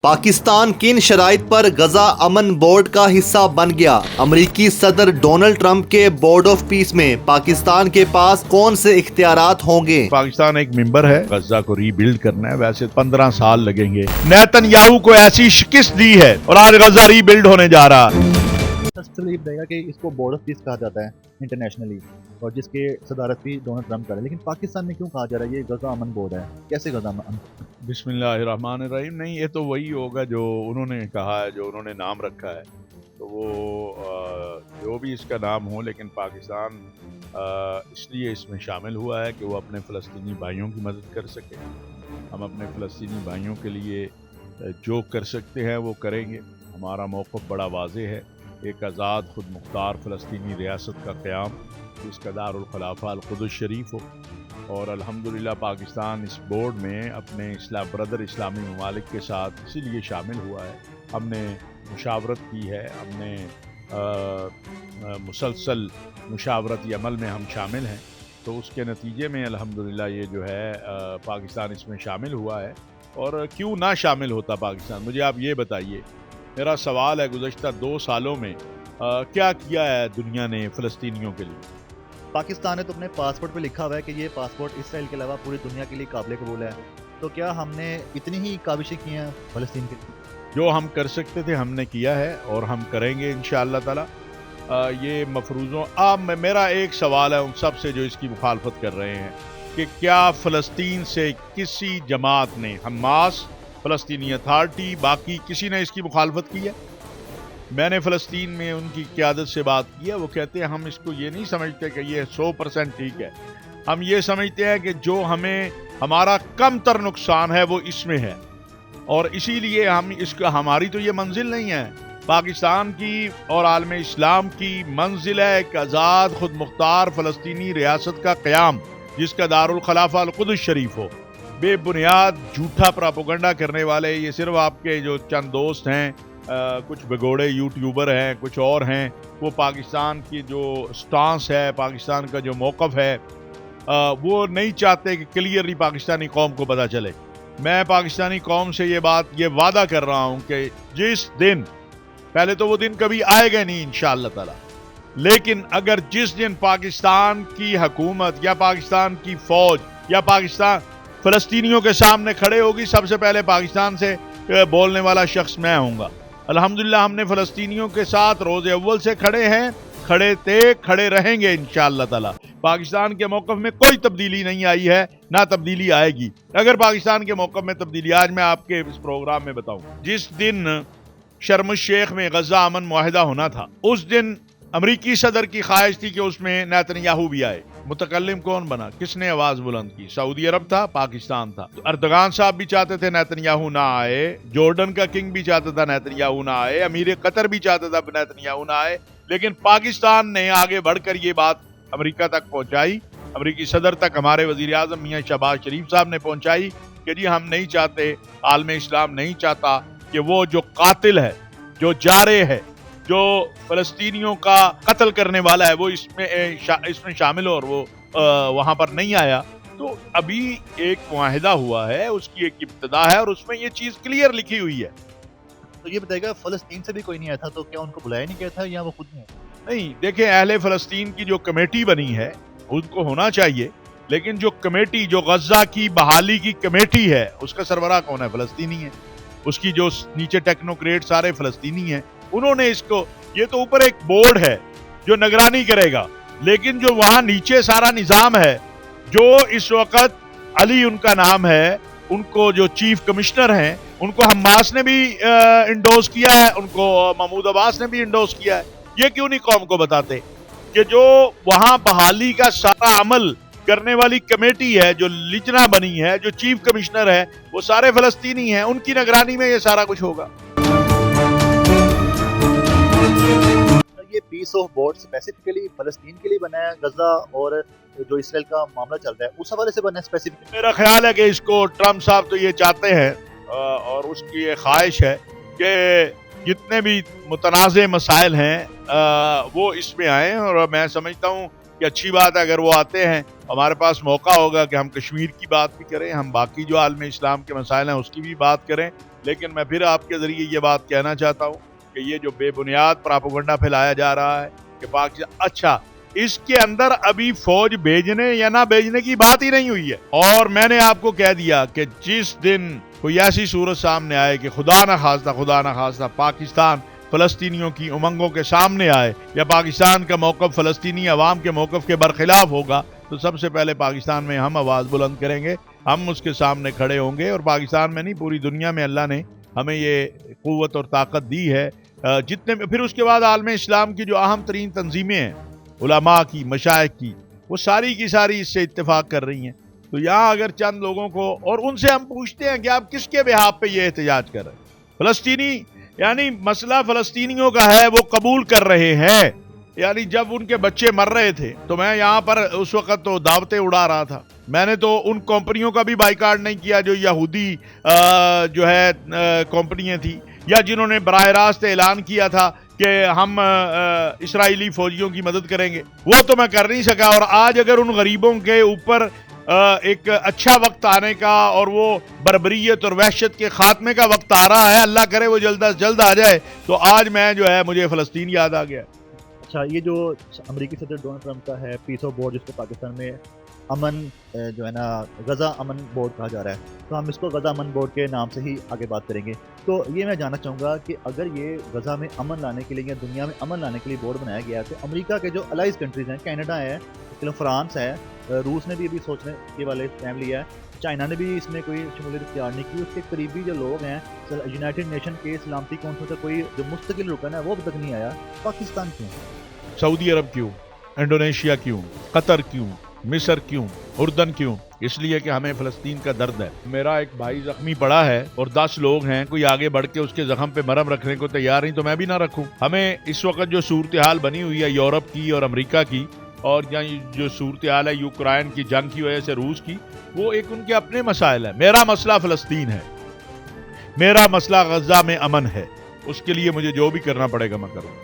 پاکستان کن شرائط پر غزہ امن بورڈ کا حصہ بن گیا؟ امریکی صدر ڈونلڈ ٹرمپ کے بورڈ آف پیس میں پاکستان کے پاس کون سے اختیارات ہوں گے؟ پاکستان ایک ممبر ہے، غزہ کو ری بلڈ کرنا ہے، ویسے 15 سال لگیں گے۔ نیتن یاہو کو ایسی شکست دی ہے اور آج غزہ ری بلڈ ہونے جا رہا ہے۔ یہ بتائے گا کہ اس کو بورڈ آف پیس کہا جاتا ہے انٹرنیشنلی، اور جس کے صدارت بھی ڈونلڈ ٹرمپ کر رہے ہیں، لیکن پاکستان میں کیوں کہا جا رہا ہے یہ غزہ امن بورڈ ہے؟ کیسے غزہ امن؟ بسم اللہ الرحمن الرحیم۔ نہیں، یہ تو وہی ہوگا جو انہوں نے کہا ہے، جو انہوں نے نام رکھا ہے، تو وہ جو بھی اس کا نام ہو، لیکن پاکستان اس لیے اس میں شامل ہوا ہے کہ وہ اپنے فلسطینی بھائیوں کی مدد کر سکے۔ ہم اپنے فلسطینی بھائیوں کے لیے جو کر سکتے ہیں وہ کریں گے۔ ہمارا موقف بڑا واضح ہے، ایک آزاد خود مختار فلسطینی ریاست کا قیام جس کا دارالخلافہ القدس شریف ہو، اور الحمدللہ پاکستان اس بورڈ میں اپنے اسلامی ممالک کے ساتھ اسی لیے شامل ہوا ہے۔ ہم نے مشاورت کی ہے، ہم نے مسلسل مشاورتی عمل میں ہم شامل ہیں، تو اس کے نتیجے میں الحمدللہ یہ جو ہے پاکستان اس میں شامل ہوا ہے۔ اور کیوں نہ شامل ہوتا پاکستان؟ مجھے آپ یہ بتائیے، میرا سوال ہے، گزشتہ 2 سالوں میں کیا کیا ہے دنیا نے فلسطینیوں کے لیے؟ پاکستان نے تو اپنے پاسپورٹ پہ لکھا ہوا ہے کہ یہ پاسپورٹ اسرائیل کے علاوہ پوری دنیا کے لیے قابل قبول ہے، تو کیا ہم نے اتنی ہی کاوشیں کی ہیں فلسطین کے لیے؟ جو ہم کر سکتے تھے ہم نے کیا ہے، اور ہم کریں گے انشاءاللہ تعالی۔ یہ مفروضوں میرا ایک سوال ہے ان سب سے جو اس کی مخالفت کر رہے ہیں کہ کیا فلسطین سے کسی جماعت نے، حماس، فلسطینی اتھارٹی، باقی کسی نے اس کی مخالفت کی ہے؟ میں نے فلسطین میں ان کی قیادت سے بات کی ہے، وہ کہتے ہیں ہم اس کو یہ نہیں سمجھتے کہ یہ 100% ٹھیک ہے، ہم یہ سمجھتے ہیں کہ جو ہمارا کم تر نقصان ہے وہ اس میں ہے، اور اسی لیے ہم اس کا، ہماری تو یہ منزل نہیں ہے، پاکستان کی اور عالم اسلام کی منزل ہے ایک آزاد خود مختار فلسطینی ریاست کا قیام جس کا دارالخلافہ القدس شریف ہو۔ بے بنیاد جھوٹا پراپوگنڈا کرنے والے یہ صرف آپ کے جو چند دوست ہیں، کچھ بگوڑے یوٹیوبر ہیں، کچھ اور ہیں، وہ پاکستان کی جو سٹانس ہے، پاکستان کا جو موقف ہے، وہ نہیں چاہتے کہ کلیئرلی پاکستانی قوم کو پتہ چلے۔ میں پاکستانی قوم سے یہ وعدہ کر رہا ہوں کہ جس دن، پہلے تو وہ دن کبھی آئے گا نہیں انشاءاللہ تعالی، لیکن اگر جس دن پاکستان کی حکومت یا پاکستان کی فوج یا پاکستان فلسطینیوں کے سامنے کھڑے ہوگی، سب سے پہلے پاکستان سے بولنے والا شخص میں ہوں گا۔ الحمدللہ ہم نے فلسطینیوں کے ساتھ روز اول سے کھڑے ہیں، کھڑے تھے، کھڑے رہیں گے انشاءاللہ تعالی۔ پاکستان کے موقف میں کوئی تبدیلی نہیں آئی ہے، نہ تبدیلی آئے گی۔ اگر پاکستان کے موقف میں تبدیلی، آج میں آپ کے اس پروگرام میں بتاؤں، جس دن شرم الشیخ میں غزہ امن معاہدہ ہونا تھا، اس دن امریکی صدر کی خواہش تھی کہ اس میں نیتن یاہو بھی آئے۔ متکلم کون بنا؟ کس نے آواز بلند کی؟ سعودی عرب تھا، پاکستان تھا۔ اردگان صاحب بھی چاہتے تھے نیتن یاہو نہ آئے، جارڈن کا کنگ بھی چاہتا تھا نیتن یاہو نہ آئے، امیر قطر بھی چاہتا تھا نیتن یاہو نہ آئے، لیکن پاکستان نے آگے بڑھ کر یہ بات امریکہ تک پہنچائی، امریکی صدر تک، ہمارے وزیر اعظم میاں شہباز شریف صاحب نے پہنچائی کہ جی ہم نہیں چاہتے، عالم اسلام نہیں چاہتا کہ وہ جو قاتل ہے، جو جارح ہے، جو فلسطینیوں کا قتل کرنے والا ہے، وہ اس میں شامل ہو، اور وہ وہاں پر نہیں آیا۔ تو ابھی ایک معاہدہ ہوا ہے، اس کی ایک ابتدا ہے، اور اس میں یہ چیز کلیئر لکھی ہوئی ہے۔ تو یہ بتائے گا فلسطین سے بھی کوئی نہیں آیا تھا، تو کیا ان کو بلایا نہیں گیا تھا یا وہ خود نہیں آئے؟ نہیں، دیکھیں، اہل فلسطین کی جو کمیٹی بنی ہے ان کو ہونا چاہیے، لیکن جو کمیٹی، جو غزہ کی بحالی کی کمیٹی ہے، اس کا سربراہ کون ہے؟ فلسطینی ہے۔ اس کی جو نیچے ٹیکنوکریٹ سارے فلسطینی ہیں، انہوں نے اس کو، یہ تو اوپر ایک بورڈ ہے جو نگرانی کرے گا، لیکن جو وہاں نیچے سارا نظام ہے، جو اس وقت علی ان کا نام ہے، ان کو جو چیف کمشنر ہیں، ان کو حماس نے بھی انڈوز کیا ہے، ان کو محمود عباس نے بھی انڈوز کیا ہے۔ یہ کیوں نہیں قوم کو بتاتے کہ جو وہاں بحالی کا سارا عمل کرنے والی کمیٹی ہے، جو لجنہ بنی ہے، جو چیف کمشنر ہے، وہ سارے فلسطینی ہیں، ان کی نگرانی میں یہ سارا کچھ ہوگا۔ یہ پیس آف بورڈ اسپیسیفکلی فلسطین کے لیے بنا ہے، غزہ اور جو اسرائیل کا معاملہ چل رہا ہے اس حوالے سے بنا ہے اسپیسیفکلی؟ میرا خیال ہے کہ اس کو ٹرمپ صاحب تو یہ چاہتے ہیں، اور اس کی یہ خواہش ہے کہ جتنے بھی متنازع مسائل ہیں وہ اس میں آئیں، اور میں سمجھتا ہوں کہ اچھی بات ہے اگر وہ آتے ہیں۔ ہمارے پاس موقع ہوگا کہ ہم کشمیر کی بات بھی کریں، ہم باقی جو عالم اسلام کے مسائل ہیں اس کی بھی بات کریں، لیکن میں پھر آپ کے ذریعے یہ بات کہنا چاہتا ہوں کہ یہ جو بے بنیاد پراپیگنڈا پھیلایا جا رہا ہے کہ پاکستان، اچھا اس کے اندر ابھی فوج بھیجنے یا نہ بھیجنے کی بات ہی نہیں ہوئی ہے، اور میں نے آپ کو کہہ دیا کہ جس دن کوئی ایسی صورت سامنے آئے کہ خدا نہ خواستہ پاکستان فلسطینیوں کی امنگوں کے سامنے آئے یا پاکستان کا موقف فلسطینی عوام کے موقف کے برخلاف ہوگا، تو سب سے پہلے پاکستان میں ہم آواز بلند کریں گے، ہم اس کے سامنے کھڑے ہوں گے، اور پاکستان میں نہیں پوری دنیا میں اللہ نے ہمیں یہ قوت اور طاقت دی ہے جتنے میں۔ پھر اس کے بعد عالم اسلام کی جو اہم ترین تنظیمیں ہیں، علماء کی، مشائخ کی، وہ ساری کی ساری اس سے اتفاق کر رہی ہیں۔ تو یہاں اگر چند لوگوں کو، اور ان سے ہم پوچھتے ہیں کہ آپ کس کے بہاف پہ یہ احتجاج کر رہے ہیں؟ فلسطینی، یعنی مسئلہ فلسطینیوں کا ہے، وہ قبول کر رہے ہیں۔ یعنی جب ان کے بچے مر رہے تھے تو میں یہاں پر اس وقت تو دعوتیں اڑا رہا تھا، میں نے تو ان کمپنیوں کا بھی بائیکاٹ نہیں کیا جو یہودی جو ہے کمپنیاں تھی، یا جنہوں نے براہ راست اعلان کیا تھا کہ ہم اسرائیلی فوجیوں کی مدد کریں گے، وہ تو میں کر نہیں سکا۔ اور آج اگر ان غریبوں کے اوپر ایک اچھا وقت آنے کا اور وہ بربریت اور وحشت کے خاتمے کا وقت آ رہا ہے، اللہ کرے وہ جلد از جلد آ جائے، تو آج میں جو ہے مجھے فلسطین یاد آ گیا۔ اچھا، یہ جو امریکی صدر ڈونلڈ ٹرمپ کا ہے پیس آف بورڈ، جس کو پاکستان میں امن جو ہے نا غزہ امن بورڈ کہا جا رہا ہے، تو ہم اس کو غزہ امن بورڈ کے نام سے ہی آگے بات کریں گے۔ تو یہ میں جاننا چاہوں گا کہ اگر یہ غزہ میں امن لانے کے لیے یا دنیا میں امن لانے کے لیے بورڈ بنایا گیا ہے، تو امریکہ کے جو الائز کنٹریز ہیں، کینیڈا ہے، فرانس ہے، روس نے بھی ابھی سوچنے کے والے ٹائم لیا ہے، چائنا نے بھی اس میں کوئی شمولیت اختیار نہیں کی، اس کے قریبی جو لوگ ہیں، یونائٹڈ نیشن کے سلامتی کونسل کا کوئی جو مستقل رکن ہے وہ اب تک نہیں آیا۔ پاکستان کیوں؟ سعودی عرب کیوں؟ انڈونیشیا کیوں؟ قطر کیوں؟ مصر کیوں؟ اردن کیوں؟ اس لیے کہ ہمیں فلسطین کا درد ہے۔ میرا ایک بھائی زخمی پڑا ہے اور 10 لوگ ہیں، کوئی آگے بڑھ کے اس کے زخم پہ مرہم رکھنے کو تیار نہیں، تو میں بھی نہ رکھوں۔ ہمیں اس وقت جو صورتحال بنی ہوئی ہے یورپ کی اور امریکہ کی، اور جو صورتحال ہے یوکرائن کی جنگ کی وجہ سے روس کی، وہ ایک ان کے اپنے مسائل ہیں۔ میرا مسئلہ فلسطین ہے، میرا مسئلہ غزہ میں امن ہے، اس کے لیے مجھے جو بھی کرنا پڑے گا میں کروں۔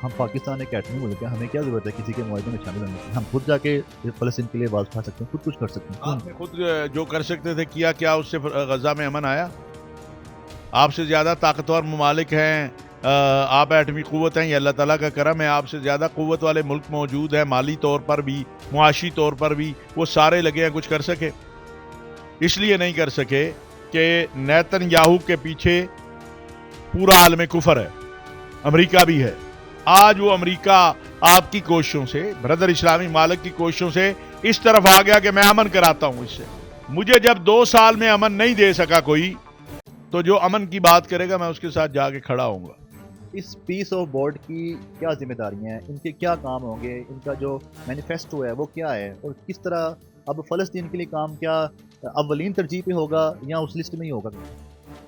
ہم پاکستان ایک ایٹمی ملک ہے، ہمیں کیا ضرورت ہے کسی کے معاہدے میں شامل ہونے کی؟ ہم خود جا کے فلسطین کے لیے آواز اٹھا سکتے ہیں، خود کچھ کر سکتے ہیں۔ آپ نے خود جو کر سکتے تھے کیا، کیا اس سے غزہ میں امن آیا؟ آپ سے زیادہ طاقتور ممالک ہیں، آپ ایٹمی قوت ہیں، یہ اللہ تعالیٰ کا کرم ہے، آپ سے زیادہ قوت والے ملک موجود ہیں، مالی طور پر بھی، معاشی طور پر بھی، وہ سارے لگے ہیں، کچھ کر سکے؟ اس لیے نہیں کر سکے کہ نیتن یاہو کے پیچھے پورا عالم کفر ہے، امریکہ بھی ہے۔ آج وہ امریکہ آپ کی کوششوں سے، بردر اسلامی مالک کی کوششوں سے اس طرف آ گیا کہ میں امن کراتا ہوں اس سے۔ مجھے جب 2 سال میں امن نہیں دے سکا کوئی، تو جو امن کی بات کرے گا میں اس کے ساتھ جا کے کھڑا ہوں گا۔ اس پیس آف بورڈ کی کیا ذمہ داریاں ہیں، ان کے کیا کام ہوں گے، ان کا جو مینیفیسٹو ہے وہ کیا ہے، اور کس طرح اب فلسطین کے لیے کام کیا اولین ترجیح پہ ہوگا یا اس لسٹ میں ہی ہوگا؟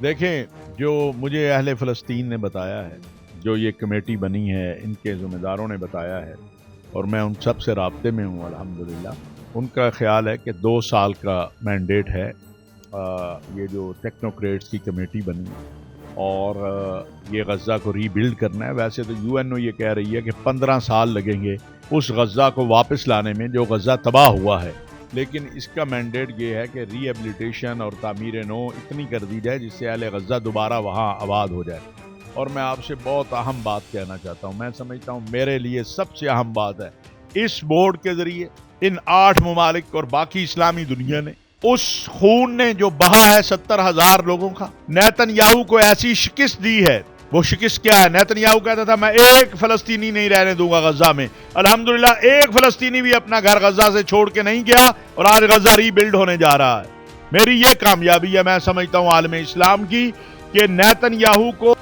دیکھیں، جو مجھے اہل فلسطین نے بتایا ہے، جو یہ کمیٹی بنی ہے، ان کے ذمہ داروں نے بتایا ہے، اور میں ان سب سے رابطے میں ہوں الحمدللہ، ان کا خیال ہے کہ 2 سال کا مینڈیٹ ہے یہ جو ٹیکنوکریٹس کی کمیٹی بنی، اور یہ غزہ کو ری بلڈ کرنا ہے۔ ویسے تو UN یہ کہہ رہی ہے کہ 15 سال لگیں گے اس غزہ کو واپس لانے میں جو غزہ تباہ ہوا ہے، لیکن اس کا مینڈیٹ یہ ہے کہ ری ایبلیٹیشن اور تعمیر نو اتنی کر دی جائے جس سے اہل غزہ دوبارہ وہاں آباد ہو جائے۔ اور میں آپ سے بہت اہم بات کہنا چاہتا ہوں، میں سمجھتا ہوں میرے لیے سب سے اہم بات ہے، اس بورڈ کے ذریعے ان 8 ممالک اور باقی اسلامی دنیا نے اس خون نے جو بہا ہے 70,000 لوگوں کا، نیتن یاہو کو ایسی شکست دی ہے۔ وہ شکست کیا ہے؟ نیتن یاہو کہتا تھا میں ایک فلسطینی نہیں رہنے دوں گا غزہ میں، الحمدللہ ایک فلسطینی بھی اپنا گھر غزہ سے چھوڑ کے نہیں گیا، اور آج غزہ ری بلڈ ہونے جا رہا ہے۔ میری یہ کامیابی ہے، میں سمجھتا ہوں عالم اسلام کی، کہ نیتن یاہو کو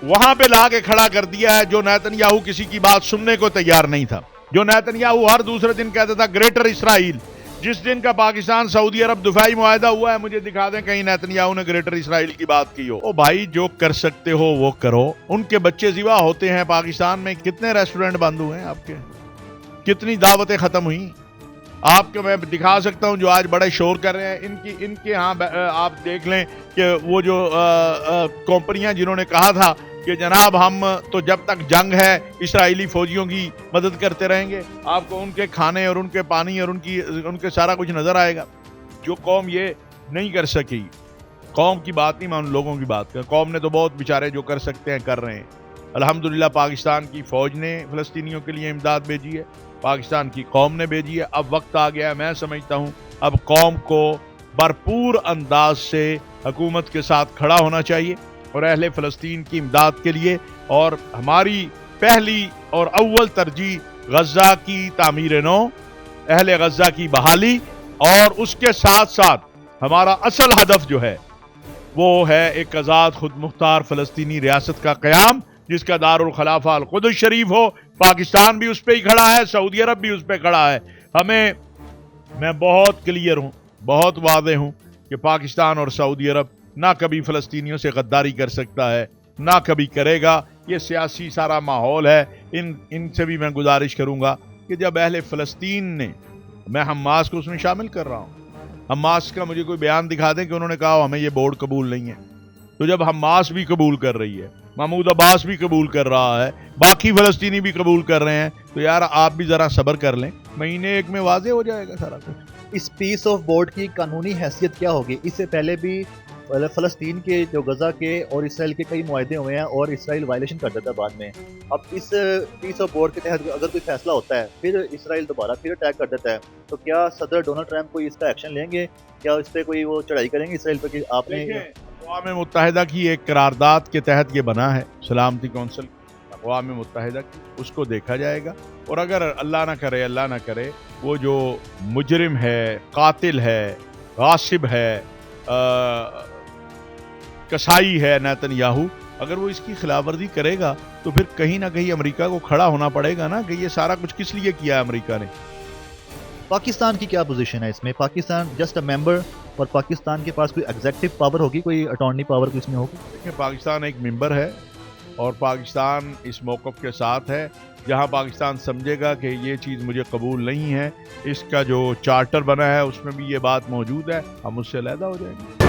وہاں پہ لا کے کھڑا کر دیا ہے، جو نیتن یاہو کسی کی بات سننے کو تیار نہیں تھا، جو نیتن یاہو ہر دوسرے دن کہتا تھا گریٹر اسرائیل۔ جس دن کا پاکستان سعودی عرب دفاعی معاہدہ ہوا ہے، مجھے دکھا دیں کہیں نیتن یاہو نے گریٹر اسرائیل کی بات کی ہو۔ او بھائی، جو کر سکتے ہو وہ کرو۔ ان کے بچے ذبح ہوتے ہیں پاکستان میں، کتنے ریسٹورنٹ بند ہوئے ہیں آپ کے، کتنی دعوتیں ختم ہوئی آپ کے، میں دکھا سکتا ہوں جو آج بڑے شور کر رہے ہیں ان کے ہاں آپ دیکھ لیں کہ وہ جو کمپنیاں جنہوں نے کہا تھا کہ جناب ہم تو جب تک جنگ ہے اسرائیلی فوجیوں کی مدد کرتے رہیں گے، آپ کو ان کے کھانے اور ان کے پانی اور ان کے سارا کچھ نظر آئے گا۔ جو قوم یہ نہیں کر سکی، قوم کی بات نہیں، میں ان لوگوں کی بات کر. قوم نے تو بہت بیچارے جو کر سکتے ہیں کر رہے ہیں. الحمدللہ پاکستان کی فوج نے فلسطینیوں کے لیے امداد بھیجی ہے، پاکستان کی قوم نے بھیجی ہے. اب وقت آ گیا ہے، میں سمجھتا ہوں اب قوم کو بھرپور انداز سے حکومت کے ساتھ کھڑا ہونا چاہیے اور اہل فلسطین کی امداد کے لیے. اور ہماری پہلی اور اول ترجیح غزہ کی تعمیر نو، اہل غزہ کی بحالی، اور اس کے ساتھ ساتھ ہمارا اصل ہدف جو ہے وہ ہے ایک آزاد خود مختار فلسطینی ریاست کا قیام، جس کا دارالخلافہ القدس شریف ہو. پاکستان بھی اس پہ ہی کھڑا ہے، سعودی عرب بھی اس پہ کھڑا ہے. میں بہت کلیئر ہوں، بہت واضح ہوں کہ پاکستان اور سعودی عرب نہ کبھی فلسطینیوں سے غداری کر سکتا ہے، نہ کبھی کرے گا. یہ سیاسی سارا ماحول ہے. ان سے بھی میں گزارش کروں گا کہ جب اہل فلسطین نے، میں حماس کو اس میں شامل کر رہا ہوں، حماس کا مجھے کوئی بیان دکھا دیں کہ انہوں نے کہا ہمیں یہ بورڈ قبول نہیں ہے. تو جب حماس بھی قبول کر رہی ہے، محمود عباس بھی قبول کر رہا ہے، باقی فلسطینی بھی قبول کر رہے ہیں، تو یار آپ بھی ذرا صبر کر لیں، مہینے ایک میں واضح ہو جائے گا سارا کچھ. اس پیس آف بورڈ کی قانونی حیثیت کیا ہوگی؟ اس سے پہلے بھی فلسطین کے جو غزہ کے اور اسرائیل کے کئی معاہدے ہوئے ہیں اور اسرائیل وائلیشن کر دیتا ہے بعد میں. اب اس پیس آف بورڈ کے تحت اگر کوئی فیصلہ ہوتا ہے پھر اسرائیل دوبارہ پھر اٹیک کر دیتا ہے، تو کیا صدر ڈونلڈ ٹرمپ کوئی اس کا ایکشن لیں گے؟ کیا اس پہ کوئی وہ چڑھائی کریں گے اسرائیل پہ کہ آپ نے؟ اقوام متحدہ کی ایک قرارداد کے تحت یہ بنا ہے، سلامتی کونسل اقوام متحدہ کی، اس کو دیکھا جائے گا. اور اگر اللہ نہ کرے وہ جو مجرم ہے، قاتل ہے، غاصب ہے، کسائی ہے نیتن یاہو، اگر وہ اس کی خلاف ورزی کرے گا تو پھر کہیں نہ کہیں امریکہ کو کھڑا ہونا پڑے گا نا کہ یہ سارا کچھ کس لیے کیا ہے امریکہ نے. پاکستان کی کیا پوزیشن ہے اس میں؟ پاکستان جسٹ اے ممبر، اور پاکستان کے پاس کوئی ایگزیکٹو پاور ہوگی، کوئی اٹارنی پاور اس میں ہوگی؟ دیکھیں، پاکستان ایک ممبر ہے اور پاکستان اس موقف کے ساتھ ہے جہاں پاکستان سمجھے گا کہ یہ چیز مجھے قبول نہیں ہے. اس کا جو چارٹر بنا ہے اس میں بھی یہ بات موجود ہے، ہم اس سے علیحدہ ہو جائیں گے.